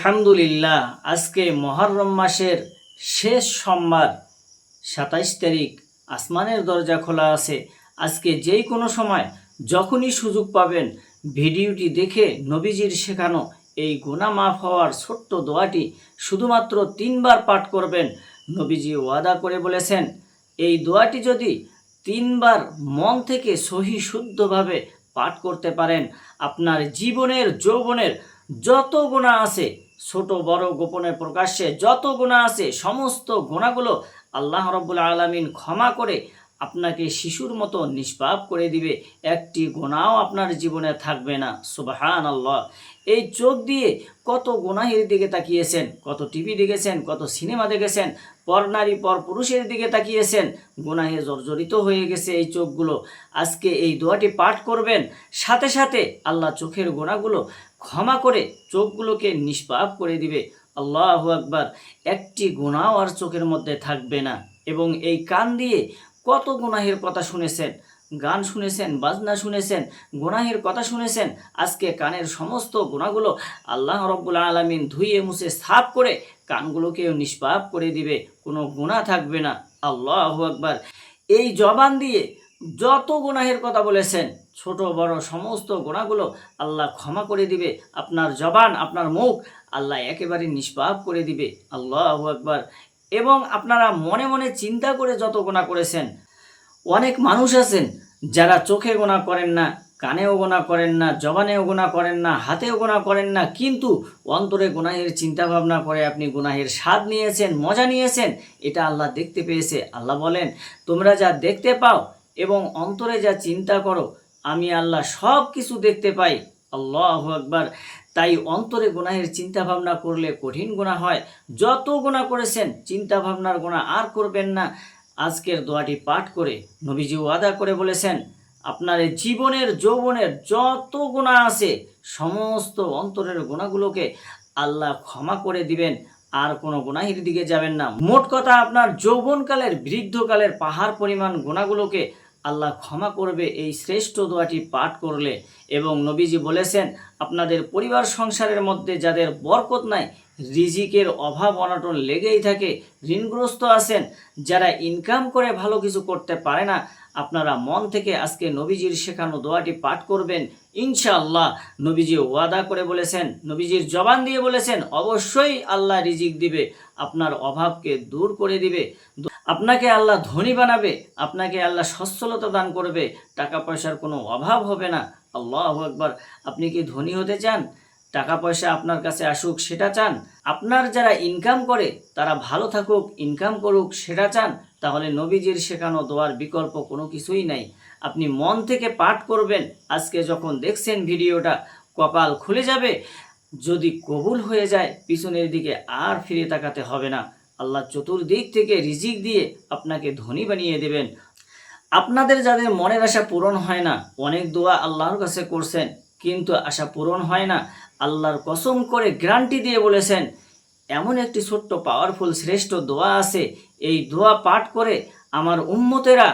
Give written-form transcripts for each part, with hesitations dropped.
আলহামদুলিল্লাহ, আজকে মহররম মাসের শেষ সোমবার ২৭ তারিখ। আসমানের দরজা খোলা আছে। আজকে যেই কোনো সময় যখনই সুযোগ পাবেন ভিডিওটি দেখে নবীজির শেখানো এই গুনাহ মাফ হওয়ার ছোট্ট দোয়াটি শুধুমাত্র 3বার পাঠ করবেন। নবীজি ওয়াদা করে বলেছেন, এই দোয়াটি যদি 3বার মন থেকে সহি শুদ্ধভাবে পাঠ করতে পারেন, আপনার জীবনের যৌবনের যত গুনাহ আছে, ছোট বড় গোপনে প্রকাশ্যে যত গুনাহ আছে, সমস্ত গুনাহগুলো আল্লাহ রাব্বুল আলামিন ক্ষমা করে আপনাকে শিশুর মতো নিষ্পাপ করে দিবে। একটি গুনাহও আপনার জীবনে থাকবে না। সুবহানাল্লাহ। এই চোখ দিয়ে কত গুনাহের দিকে তাকিয়েছেন, কত টিভি দেখেছেন, কত সিনেমা দেখেছেন, পর নারী পর পুরুষের দিকে তাকিয়েছেন, গুনাহে জর্জরিত হয়ে গেছে এই চোখগুলো। আজকে এই দোয়াটি পাঠ করবেন, সাথে সাথে আল্লাহ চোখের গুনাহগুলো ক্ষমা করে চোখগুলোকে নিষ্পাপ করে দিবে। আল্লাহু আকবার। একটি গুনাহ আর চোখের মধ্যে থাকবে না। এবং এই কান দিয়ে কত গুনাহের কথা শুনেছেন, গান শুনেছেন, বাজনা শুনেছেন, গুনাহের কথা শুনেছেন। আজকে কানের সমস্ত গুনাহগুলো আল্লাহ রাব্বুল আলামিন ধুয়ে মুছে সাফ করে কানগুলোকেও নিষ্পাপ করে দিবে। কোনো গুনাহ থাকবে না। আল্লাহু আকবার। এই জবান দিয়ে যত গুনাহের কথা বলেছেন, ছোট বড় সমস্ত গুনাহগুলো আল্লাহ ক্ষমা করে দিবে। আপনার জবান, আপনার মুখ আল্লাহ একেবারে নিষ্পাপ করে দিবে। আল্লাহু আকবার। এবং আপনারা মনে মনে চিন্তা করে যত গুনাহ করেছেন, অনেক মানুষ আছেন যারা চোখে গুনাহ করেন না, কানেও গুনাহ করেন না, জবানেও গুনাহ করেন না, হাতেও গুনাহ করেন না, কিন্তু অন্তরে গুনাহের চিন্তা ভাবনা করে আপনি গুনাহের স্বাদ নিয়েছেন, মজা নিয়েছেন। এটা আল্লাহ দেখতে পেয়েছে। আল্লাহ বলেন, তোমরা যা দেখতে পাও এবং অন্তরে যা চিন্তা করো, আমি আল্লাহ সব কিছু দেখতে পাই। আল্লাহু আকবার। তাই অন্তরে গুনাহের চিন্তা ভাবনা করলে কঠিন গুনাহ হয়। যত গুনাহ করেছেন চিন্তা ভাবনার গুনাহ আর করবেন না। আজকের দোয়াটি পাঠ করে নবীজি ওয়াদা করে বলেছেন, আপনার জীবনের যৌবনের যত গুনাহ আছে, সমস্ত অন্তরের গুনাহগুলোকে আল্লাহ ক্ষমা করে দিবেন। আর কোনো গুনাহের দিকে যাবেন না। মোট কথা, আপনার যৌবনকালের বৃদ্ধকালের পাহাড় পরিমাণ গুনাহগুলোকে আল্লাহ ক্ষমা করবে এই শ্রেষ্ঠ দোয়াটি পাঠ করলে। এবং নবীজি বলেছেন, আপনাদের পরিবার সংসারের মধ্যে যাদের বরকত নাই, রিজিকের অভাব অনটন লেগেই থাকে, ঋণগ্রস্ত আছেন, যারা ইনকাম করে ভালো কিছু করতে পারে না, আপনারা মন থেকে আজকে নবীজির শেখানো দোয়াটি পাঠ করবেন। ইনশাআল্লাহ নবীজি ওয়াদা করে বলেছেন, নবীজির জবান দিয়ে বলেছেন, অবশ্যই আল্লাহ রিজিক দিবে, আপনার অভাবকে দূর করে দিবে, আপনাকে আল্লাহ ধনী বানাবে, আপনাকে আল্লাহ সচ্ছলতা দান করবে, টাকা পয়সার কোনো অভাব হবে না। আল্লাহু আকবার। আপনি কি ধনী হতে চান? টাকা পয়সা আপনার কাছে আসুক সেটা চান? আপনার যারা ইনকাম করে তারা ভালো থাকুক, ইনকাম করুক সেটা চান? তাহলে নবীজির শেখানো দোয়ার বিকল্প কোনো কিছুই নাই। আপনি মন থেকে পাঠ করবেন। আজকে যখন দেখছেন ভিডিওটা, কপাল খুলে যাবে। যদি কবুল হয়ে যায়, পিছনের দিকে আর ফিরে তাকাতে হবে না। আল্লাহ চতুর্দিক থেকে রিজিক দিয়ে আপনাকে ধনী বানিয়ে দেবেন। আপনাদের যাদের মনের আশা পূরণ হয় না, অনেক দোয়া আল্লাহর কাছে করছেন কিন্তু আশা পূরণ হয় না, আল্লাহর কসম করে গ্যারান্টি দিয়ে বলেছেন, এমন একটি ছোট্ট পাওয়ারফুল শ্রেষ্ঠ দোয়া আছে, এই দোয়া পাঠ করে আমার উম্মতেরা,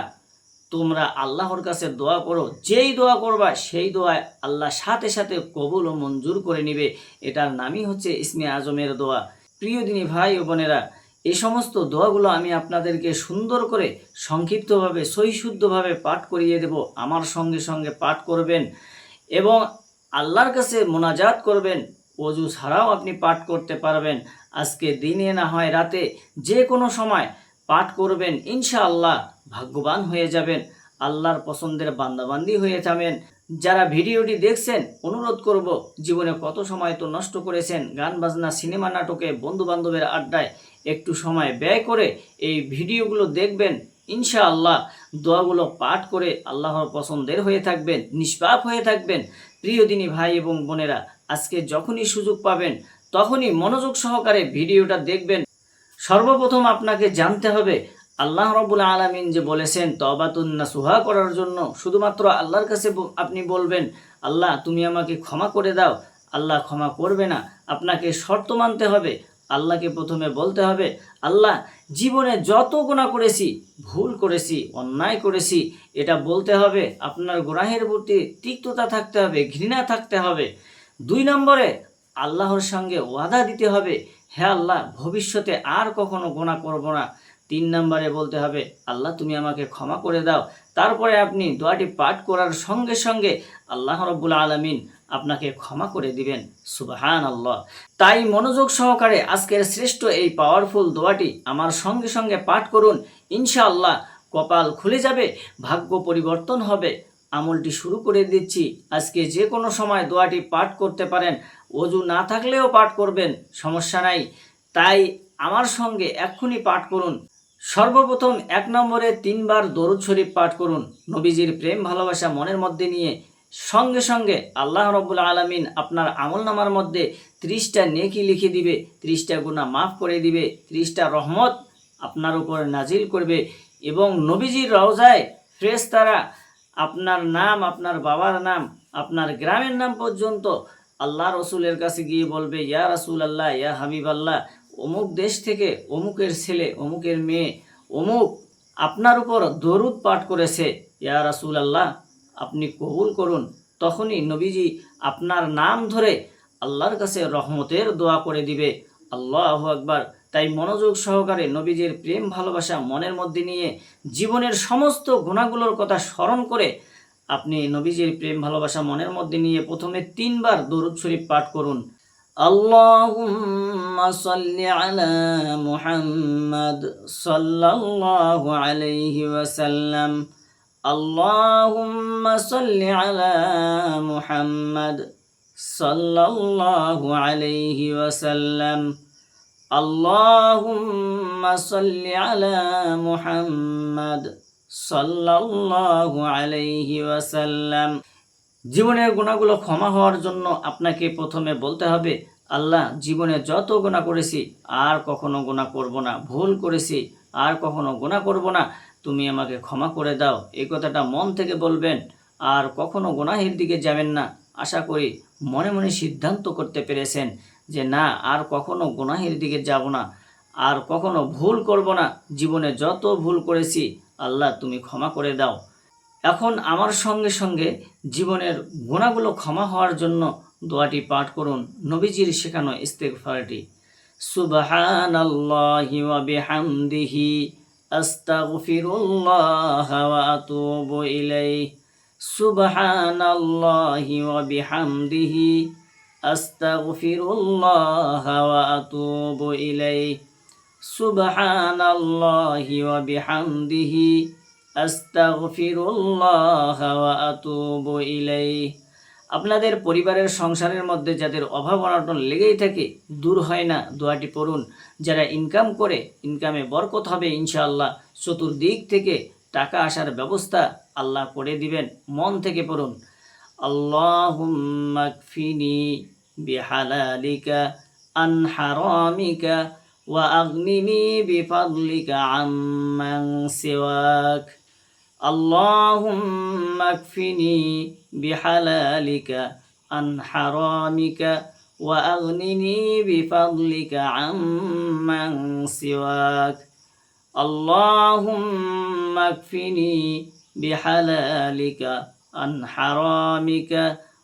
তোমরা আল্লাহর কাছে দোয়া করো, যেই দোয়া করবা সেই দোয়া আল্লাহ সাথে সাথে কবুল ও মঞ্জুর করে নিবে। এটার নামই হচ্ছে ইসমে আজমের দোয়া। প্রিয় দিনী ভাই ও বোনেরা, এই সমস্ত দোয়াগুলো আমি আপনাদেরকে সুন্দর করে সংক্ষিপ্তভাবে সহিশুদ্ধভাবে পাঠ করিয়ে দেব। আমার সঙ্গে সঙ্গে পাঠ করবেন এবং আল্লাহর কাছে মোনাজাত করবেন। ওযু ছাড়াও আপনি পাঠ করতে পারবেন। আজকে দিনে না হয় রাতে, যে কোনো সময় পাঠ করবেন। ইনশাআল্লাহ ভাগ্যবান হয়ে যাবেন, আল্লাহর পছন্দের বান্দাবান্দি হয়ে যাবেন। যারা ভিডিওটি দেখছেন, অনুরোধ করব, জীবনে কত সময় তো নষ্ট করেছেন গান বাজনা, সিনেমা নাটকে, বন্ধু বান্ধবের আড্ডায়, একটু সময় ব্যয় করে এই ভিডিওগুলো দেখবেন। ইনশাআল্লাহ দোয়াগুলো পাঠ করে আল্লাহর পছন্দের হয়ে থাকবেন, নিষ্পাপ হয়ে থাকবেন। প্রিয় দিনী ভাই এবং বোনেরা, আজকে যখনই সুযোগ পাবেন তখনই মনোযোগ সহকারে ভিডিওটা দেখবেন। সর্বপ্রথম আপনাকে জানতে হবে, আল্লাহ রাব্বুল আলামিন যে বলেছেন তওবাতুন নাসুহা করার জন্য, শুধুমাত্র আল্লাহর কাছে আপনি বলবেন, আল্লাহ তুমি আমাকে ক্ষমা করে দাও। আল্লাহ ক্ষমা করবে না, আপনাকে শর্ত মানতে হবে। আল্লাহকে প্রথমে বলতে হবে, আল্লাহ জীবনে যত গুনাহ করেছি, ভুল করেছি, অন্যায় করেছি, এটা বলতে হবে। আপনার গুনাহের প্রতি তিক্ততা থাকতে হবে, ঘৃণা থাকতে হবে। 2 নম্বরে, আল্লাহর সঙ্গে ওয়াদা দিতে হবে, হে আল্লাহ ভবিষ্যতে আর কখনো গুনাহ করব না। 3 নম্বরে বলতে হবে, আল্লাহ তুমি আমাকে ক্ষমা করে দাও। তারপরে আপনি দোয়াটি পাঠ করার সঙ্গে সঙ্গে আল্লাহ রাব্বুল আলামিন আপনাকে ক্ষমা করে দিবেন। সুবহানাল্লাহ। তাই মনোযোগ সহকারে আজকের শ্রেষ্ঠ এই পাওয়ারফুল দোয়াটি আমার সঙ্গে সঙ্গে পাঠ করুন। ইনশাআল্লাহ কপাল খুলে যাবে, ভাগ্য পরিবর্তন হবে। আমলটি শুরু করে দিচ্ছি। আজকে যে কোনো সময় দোয়াটি পাঠ করতে পারেন, অজু না থাকলেও পাঠ করবেন, সমস্যা নাই। তাই আমার সঙ্গে এক্ষুনি পাঠ করুন। সর্বপ্রথম 1 নম্বরে 3 বার দরুদ শরীফ পাঠ করুন, নবীজির প্রেম ভালোবাসা মনের মধ্যে নিয়ে। সঙ্গে সঙ্গে আল্লাহ রাব্বুল আলামিন আপনার আমলনামার মধ্যে 30টা নেকি লিখে দিবে, 30টা গুনাহ মাফ করে দিবে, 30টা রহমত আপনার উপর নাজিল করবে। এবং নবীজির রওজায় ফেরেশতারা আপনার নাম, আপনার বাবার নাম, আপনার গ্রামের নাম পর্যন্ত আল্লাহ রসুলের কাছে গিয়ে বলবে, ইয়া রাসূলুল্লাহ, ইয়া হাবিবাল্লাহ, অমুক দেশ থেকে অমুকের ছেলে, অমুকের মেয়ে, অমুক আপনার উপর দরুদ পাঠ করেছে, ইয়া রাসূলুল্লাহ আপনি কবুল করুন। তখনই নবীজি আপনার নাম ধরে আল্লাহর কাছে রহমতের দোয়া করে দিবে। আল্লাহু আকবার। তাই মনোযোগ সহকারে নবীজির প্রেম ভালোবাসা মনের মধ্যে নিয়ে জীবনের সমস্ত গুনাহগুলোর কথা স্মরণ করে আপনি নবীজির প্রেম ভালোবাসা মনের মধ্যে নিয়ে প্রথমে 3 বার দরুদ শরীফ পাঠ করুন। আল্লাহুম্মা সাল্লি আলা মুহাম্মাদ সাল্লাল্লাহু আলাইহি ওয়াসাল্লাম। আল্লাহুম্মা সাল্লি আলা মুহাম্মাদ সাল্লাল্লাহু আলাইহি ওয়াসাল্লাম। আল্লাহুম্মা সাল্লি আলা মুহাম্মাদ সাল্লাল্লাহু আলাইহি ওয়াসাল্লাম। জীবনের গুনাহগুলো ক্ষমা হওয়ার জন্য আপনাকে প্রথমে বলতে হবে, আল্লাহ জীবনে যত গুনাহ করেছি আর কখনো গুনাহ করব না, ভুল করেছি আর কখনো গুনাহ করব না, তুমি আমাকে ক্ষমা করে দাও। এই কথাটা মন থেকে বলবেন, আর কখনো গুনাহের দিকে যাবেন না। আশা করি মনে মনে সিদ্ধান্ত করতে পেরেছেন যে না, আর কখনো গুনাহের দিকে যাব না, আর কখনো ভুল করব না। জীবনে যত ভুল করেছি আল্লাহ তুমি ক্ষমা করে দাও। এখন আমার সঙ্গে সঙ্গে জীবনের গুনাহগুলো ক্ষমা হওয়ার জন্য দোয়াটি পাঠ করুন, নবীজির শেখানো ইস্তেগফারটি। সুবহানাল্লাহি ওয়া বিহামদিহি আস্তাগফিরুল্লাহ ওয়া আতুবু ইলাইহি। সুবহানাল্লাহি ওয়া বিহামদিহি আস্তাগফিরুল্লাহ ওয়া আতুবু ইলাইহি। সুবহানাল্লাহি ওয়া বিহামদিহি আস্তাগফিরুল্লাহ ওয়া আতুবু ইলাইহি। আপনাদের পরিবারের সংসারের মধ্যে যাদের অভাব অনটন লেগেই থাকে, দূর হয় না, দোয়াটি পড়ুন। যারা ইনকাম করে, ইনকামে বরকত হবে ইনশাআল্লাহ। চতুর্দিক থেকে টাকা আসার ব্যবস্থা আল্লাহ করে দিবেন। মন থেকে পড়ুন, আল্লাহুম্মা কফিনি বিহালালিকা আন হারামিকা ওয়া আগনিনি বিফাদলিকা আম্মান সিওয়াক। আল্লাহুম্মা কফিনি বিহালালিকা আন হারামিকা ওয়া আগনিনি বিফাদলিকা আম্মান সিওয়াক। আল্লাহুম্মা কফিনি বিহালালিকা আন হারামিকা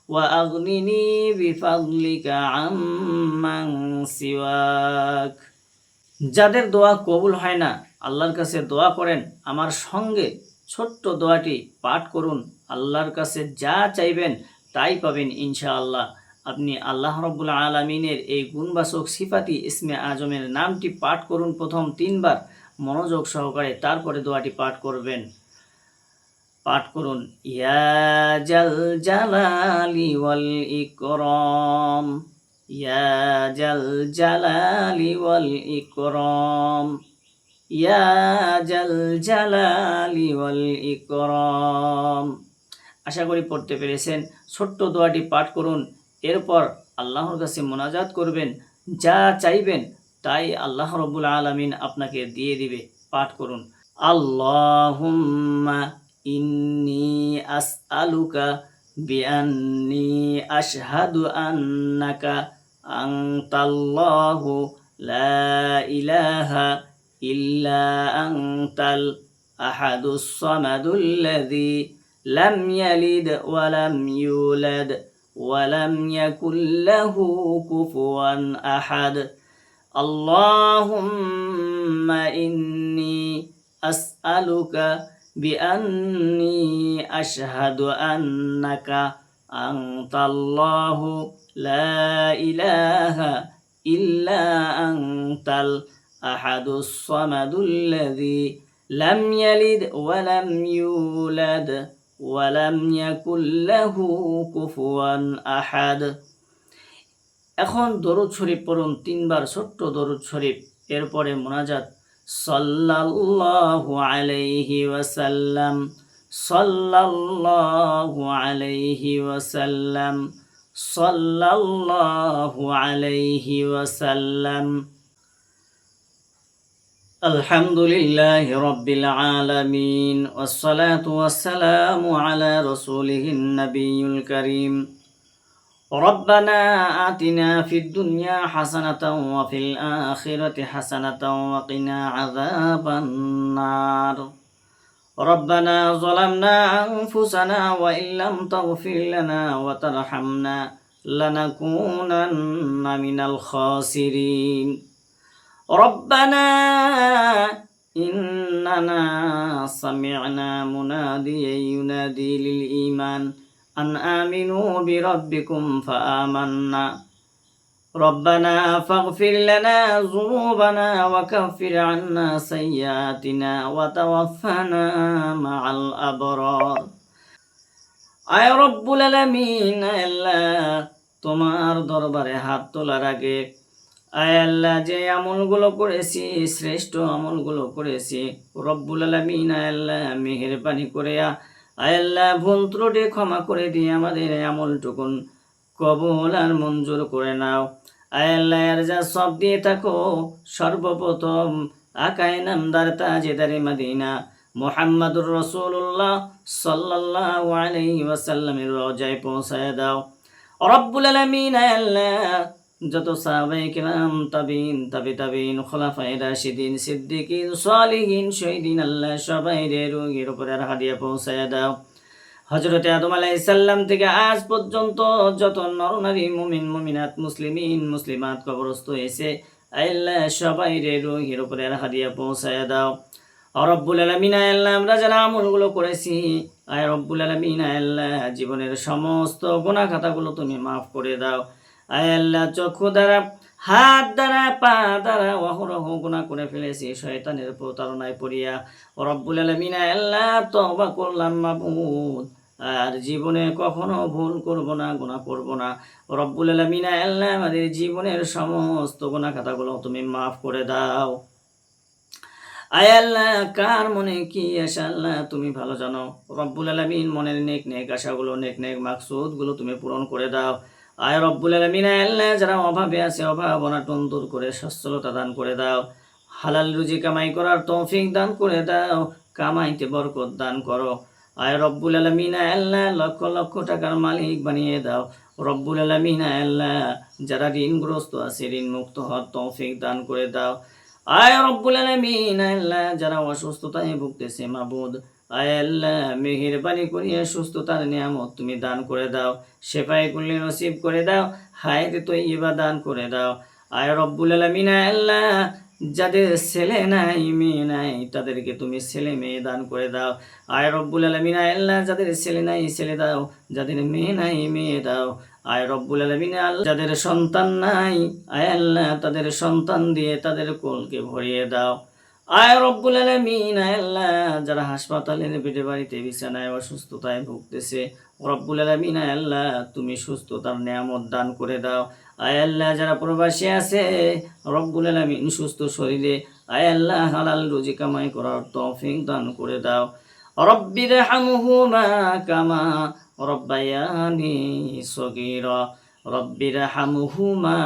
ওয়া আগনিনি বিফাদলিকা আম্মান সিওয়াক। যাদের দোয়া কবুল হয় না, আল্লাহর কাছে দোয়া করেন, আমার সঙ্গে ছোট্ট দোয়াটি পাঠ করুন। আল্লাহর কাছে যা চাইবেন তাই পাবেন ইনশাআল্লাহ। আপনি আল্লাহ রাব্বুল আলামিনের এই গুণবাচক সিফাতি ইসমে আজমের নামটি পাঠ করুন প্রথম 3 বার মনোযোগ সহকারে, তারপরে দোয়াটি পাঠ করবেন। পাঠ করুন, ইয়া জাল জালালি ওয়াল ইকরাম, ইয়া জাল জালালি ওয়াল ইকরাম, ইয়া জাল জালালি ওয়াল ইকরাম। আশা করি পড়তে পেরেছেন। ছোট্ট দোয়াটি পাঠ করুন, এরপর আল্লাহর কাছে মোনাজাত করবেন। যা চাইবেন তাই আল্লাহ রাব্বুল আলামিন আপনাকে দিয়ে দিবে। পাঠ করুন, আল্লাহুম্মা ইন্নী আসআলুকা বিআন্নী আশহাদু আন্নাকা আনতাল্লাহু লা ইলাহা ইল্লা আনতাল আহাদুস সামাদুল্লাযী লাম ইয়ালিদ ওয়া লাম ইউলাদ ولم يكن له كفوا أحد اللهم إني أسألك بأني أشهد أنك أنت الله لا إله إلا أنت الأحد الصمد الذي لم يلد ولم يولد ولم يكن له كفوا أحد এখন দরুদ শরীফ পড়ুন 3 বার ছোট্ট দরুদ শরীফ এরপরে মুনাজাত সাল্লাল্লাহু আলাইহি ওয়াসাল্লাম সাল্লাল্লাহু আলাইহি ওয়াসাল্লাম সাল্লাল্লাহু আলাইহি ওয়াসাল্লাম আলহামদুলিল্লাহি রাব্বিল আলামিন ওয়াসসালাতু ওয়াসসালামু আলা রাসূলিহিন নাবিয়্যিল কারীম ربنا آتنا في الدنيا حسنة وفي الآخرة حسنة وقنا عذاب النار ربنا ظلمنا أنفسنا وإن لم تغفر لنا وترحمنا لنكونن من الخاسرين ربنا إننا سمعنا مناديا ينادي للإيمان أن آمنوا بربكم فآمنا ربنا فاغفر لنا ذنوبنا وكفر عنا سيئاتنا وتوفنا مع الأبرار আয় রব্বুল আলামিন আল্লাহ তোমার দরবারে হাত তোলার আগে আয় আল্লাহ যে আমলগুলো করেছি শ্রেষ্ঠ আমলগুলো করেছি রব্বুল আলামিন আল্লাহ মেহেরবানি করে আল্লাহ ভুল ত্রুটি ক্ষমা করে দিয়ে আমাদের আমলটুকুন কবুল আর মঞ্জুর করে নাও আল্লাহ আর যা সব দিয়ে থাকো সর্বপ্রথম আকায়ে নামদার তাজেদারে মদিনা মুহাম্মাদুর রাসূলুল্লাহ সাল্লাল্লাহু আলাইহি ওয়াসাল্লামের রওজায় পৌঁছায় দাও রব্বুল আলামিন আল্লাহ যত সাহাবায়ে কিরাম তাবিন তাবিন খুলাফায়ে রাশিদিন সিদ্দিকিন সালিহিন শহীদিন আল্লাহ সবাইরে রোগীর উপরে হাদিয়া পৌঁছায় দাও হযরতে আদম আলাইহিস সালাম থেকে আজ পর্যন্ত যত নরনারী মুমিন মুমিনাত মুসলিমিন মুসলিমাত কবরস্থ হয়েছে আল্লাহ সবাইরে রোগীর উপরে হাদিয়া পৌঁছায় দাও রব্বুল আলামিন আল্লাহ আমরা যারা আমলগুলো করেছি আয় রব্বুল আলামিন আল্লাহ জীবনের সমস্ত গুনাহ খাতাগুলো তুমি মাফ করে দাও আয় আল্লাহ চক্ষু দ্বারা হাত দ্বারা পা দ্বারা অহরহ গুনাহ করে ফেলেছি শয়তানের প্রতারণায় পড়িয়া রব্বুল আলামিন আল্লাহ তওবা করলাম মাবুদ আর জীবনে কখনো ভুল করব না গুনাহ করব না রব্বুল আলামিন আল্লাহ আমাদের জীবনের সমস্ত গুনাহ খাতাগুলো তুমি মাফ করে দাও আয় আল্লাহ কার মনে কি আশা আল্লাহ তুমি ভালো জানো রব্বুল আলামিন মনের নেক আশাগুলো নেক মাকসুদগুলো তুমি পূরণ করে দাও আয় রব্বুল আলামিন আল্লাহ যারা অভাবে আছে অভাব অনাটন দূর করে সচ্ছলতা দান করে দাও হালাল রুজি কামাই করার তৌফিক দান করে দাও কামাইতে বরকত দান করো আয় রব্বুল আলামিন আল্লাহ লক্ষ লক্ষ টাকার মালিক বানিয়ে দাও রব্বুল আলামিন আল্লাহ যারা ঋণগ্রস্ত আছে ঋণ মুক্ত হওয়ার তৌফিক দান করে দাও আয় রব্বুল আলামিন আল্লাহ যারা অসুস্থতায় ভুগতেছে মাবুদ আয় আল্লাহ মেহেরবানি করিয়া সুস্থতার নিয়ামত তুমি দান করে দাও শেফায়ে কুল্লি নসিব করে দাও হায়াতে তয়্যিবা দান করে দাও আয় রব্বুল আলামিন আল্লাহ যাদের ছেলে নাই মেয়ে নাই তাদেরকে তুমি ছেলে মেয়ে দান করে দাও আয় রব্বুল আলামিন আল্লাহ যাদের ছেলে নাই ছেলে দাও যাদের মেয়ে নাই মেয়ে দাও আয় রব্বুল আলামিন আল্লাহ যাদের সন্তান নাই আয় আল্লাহ তাদের সন্তান দিয়ে তাদের কোলকে ভরিয়ে দাও আয় রব্বুল আলামিন আল্লাহ যারা হাসপাতালের বেডে বাড়িতে বিছানায় অসুস্থতায় ভুগতেছে রব্বুল আলামিন আল্লাহ তুমি সুস্থতার নিয়ামত দান করে দাও আয় আল্লাহ যারা প্রবাসী আছে রব্বুল আলামিন সুস্থ শরীরে আয় আল্লাহ হালাল রুজি কামাই করার তৌফিক দান করে দাও রব্বিরহামহুমা কামা রব্বায়ানি সগীরা রব্বিরহামহুমা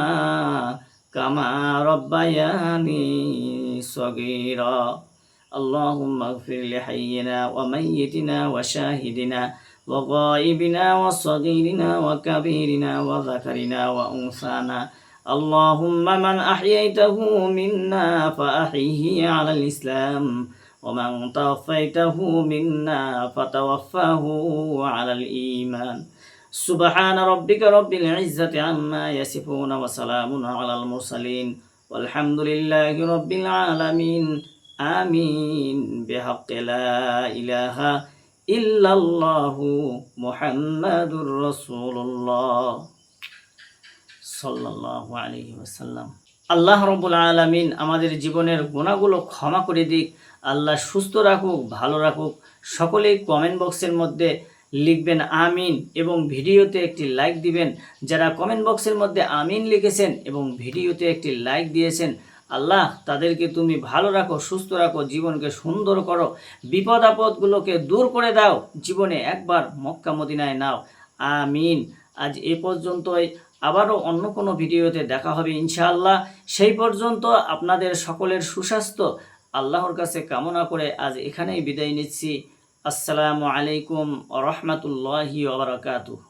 কামা রব্বায়ানি সগীরা আল্লাহুম্মা ইগফির লিহাইয়িনা ওয়া মাইয়িতিনা ওয়া শাহিদিনা ওয়া গায়িবিনা ওয়া সগীরিনা ওয়া কাবীরিনা ওয়া যাকারিনা ওয়া উনসানা আল্লাহুম্মা মান আহইয়াইতাহু মিন্না ফাআহইহি আলাল ইসলাম ওয়া মান তাওয়াফাইতাহু মিন্না ফাতাওয়াফাহু আলাল ঈমান সুবহানা রাব্বিকা রাব্বিল ইজ্জাতি আম্মা ইয়াসিফুন ওয়া সালামুন আলাল মুরসালিন ওয়ালহামদুলিল্লাহি রাব্বিল আলামিন আমিন বিহাক্কি লা ইলাহা ইল্লাল্লাহু মুহাম্মাদুর রাসূলুল্লাহ সাল্লাল্লাহু আলাইহি ওয়াসাল্লাম। আল্লাহ রাব্বুল আলামিন আমাদের জীবনের গুনাহগুলো ক্ষমা করে দিক। আল্লাহ সুস্থ রাখুক, ভালো রাখুক। সকলেই কমেন্ট বক্সের মধ্যে লিখবেন আমিন এবং ভিডিওতে একটি লাইক দিবেন। যারা কমেন্ট বক্সের মধ্যে আমিন লিখেছেন এবং ভিডিওতে একটি লাইক দিয়েছেন, আল্লাহ তাদেরকে তুমি ভালো রাখো, সুস্থ রাখো, জীবনকে সুন্দর করো, বিপদ আপদগুলোকে দূর করে দাও, জীবনে একবার মক্কা মদিনায় নাও। আমিন। আজ এ পর্যন্তই। আবারও অন্য কোনো ভিডিওতে দেখা হবে ইনশাআল্লাহ। সেই পর্যন্ত আপনাদের সকলের সুস্বাস্থ্য আল্লাহর কাছে কামনা করে আজ এখানেই বিদায় নিচ্ছি। আসসালামু আলাইকুম ওয়া রাহমাতুল্লাহি ওয়া বারাকাতুহু।